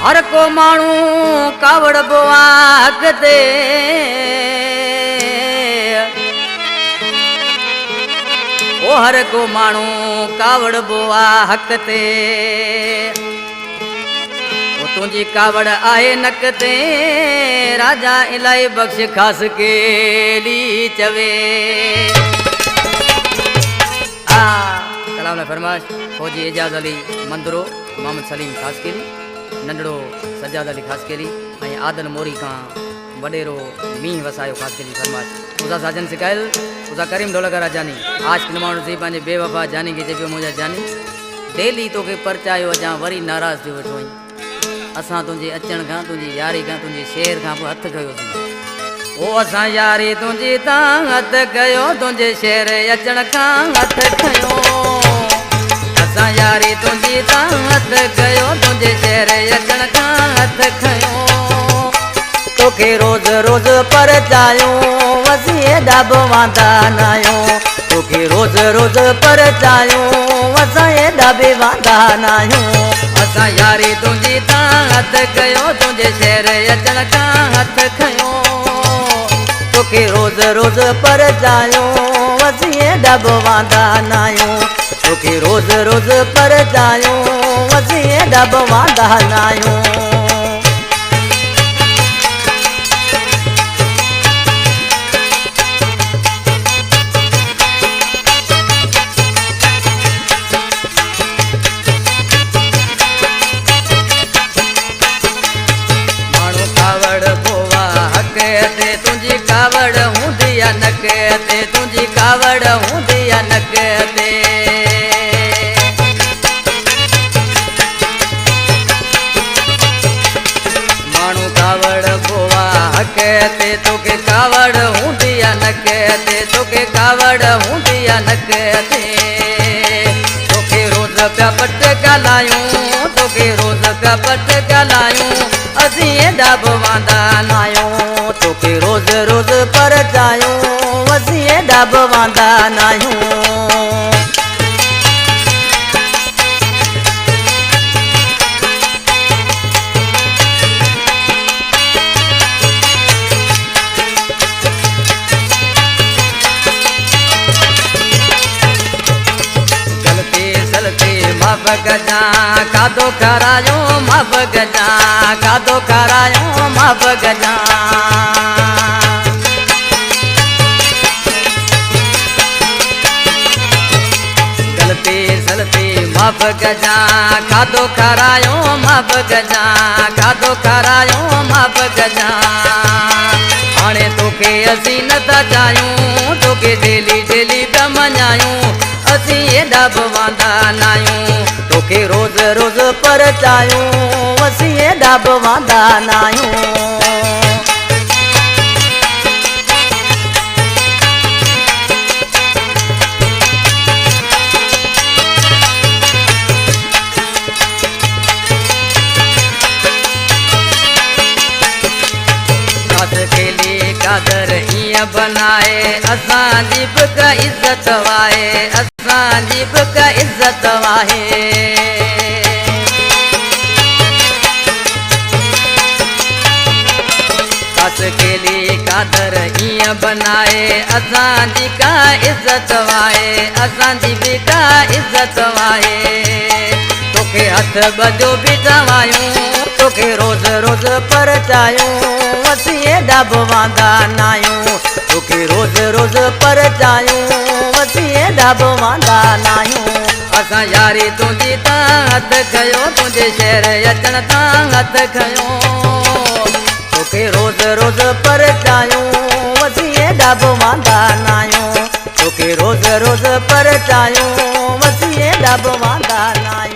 हर को मानू कावड़ बोआ हक दे ओ हर को मानू कावड़ बोआ हक ते ओ तुझी कावड़ आए नक ते राजा इलाही बख्श खास के ली चवे कलाम फरमाश फौजी एजाज अली मंदरो मोहम्मद सलीम खास के ली नंढड़ो सजाद अली खास केली आदल मोरी का वडेरो मीह वसायो खास केली फरमाश उसा साजन सिकायल उसा करीम ढोलकरा जानी आज फिल्माणो सी पांजे बेवफा जानी के चयो मुझा जानी डेली तो के परचायो अजा वरी नाराज थी वेठो असा तुझे अचण का तुझी यारी का तुझे शेर का हथ कयो ओ असा यारी तुझी ता हथ कयो तुझे शेर अचण का हथ कयो यारी तुझी ता हथ कयो तुझे शेर अचण का हथ खयो तोखे रोज रोज पर चायो वसीए डब वांदा नायो तोखे रोज रोज पर चायो वसाए डबे वांदा नायो असा यारी तुझी ता हथ कयो तुझे शेर अचण का हथ खयो तोखे रोज रोज पर चायो वसीए डब वांदा नायो तोखे रोज रोज पर जायो वसीए डब वांदा नायो माण्हू कावड़ बोवा हक ते तुंहिंजी कावड़ हूंदी आहे नक ते तुंहिंजी कावड़ हूंदी आहे नक ते ते तोखे कावड़ हूंदी आहे नक ते तोखे कावड़ हूंदी आहे नक ते तोखे रोज़ पिया पट ॻाल्हायूं तोखे रोज़ पिया पट ॻाल्हायूं असीं एॾा बि वांदा नाहियूं तोखे रोज़ रोज़ पर चायूं असीं एॾा बि वांदा नाहियूं माफ गजा कादो करायो माफ गजा कादो करायो माफ गजा गलती सलती माफ गजा कादो करायो माफ गजा कादो करायो माफ गजा हाणे तोखे असीं नथा चाहियूं तोखे डेली डेली पिया मञायूं असीं एॾा बि वांदा नाहियूं तोखे रोज़ रोज़ पर चायूं असीं एॾा बि वांदा नाहियूं कादर ईअं बनाए असांजी बि का इज़त वाहे असांजी बि का इज़त वाहे कास केली कादर ईअं बनाए असांजी का इज़त वाहे असांजी बि का इज़त वाहे तोखे हथ बजो बि चवायूं तोखे रोज़ रोज़ पर चायूं असीं एॾा बि वांदा नाहियूं तोखे रोज़ रोज़ पर चायूं असीं एॾा बि वांदा नाहियूं असां यारी तुंहिंजी तां हथ खयो तुंहिंजे शहर अचण तां हथ खयो तोखे रोज़ रोज़ पर चायूं असीं एॾा बि वांदा नाहियूं तोखे रोज़ रोज़ पर चायूं असीं एॾा बि वांदा नाहियूं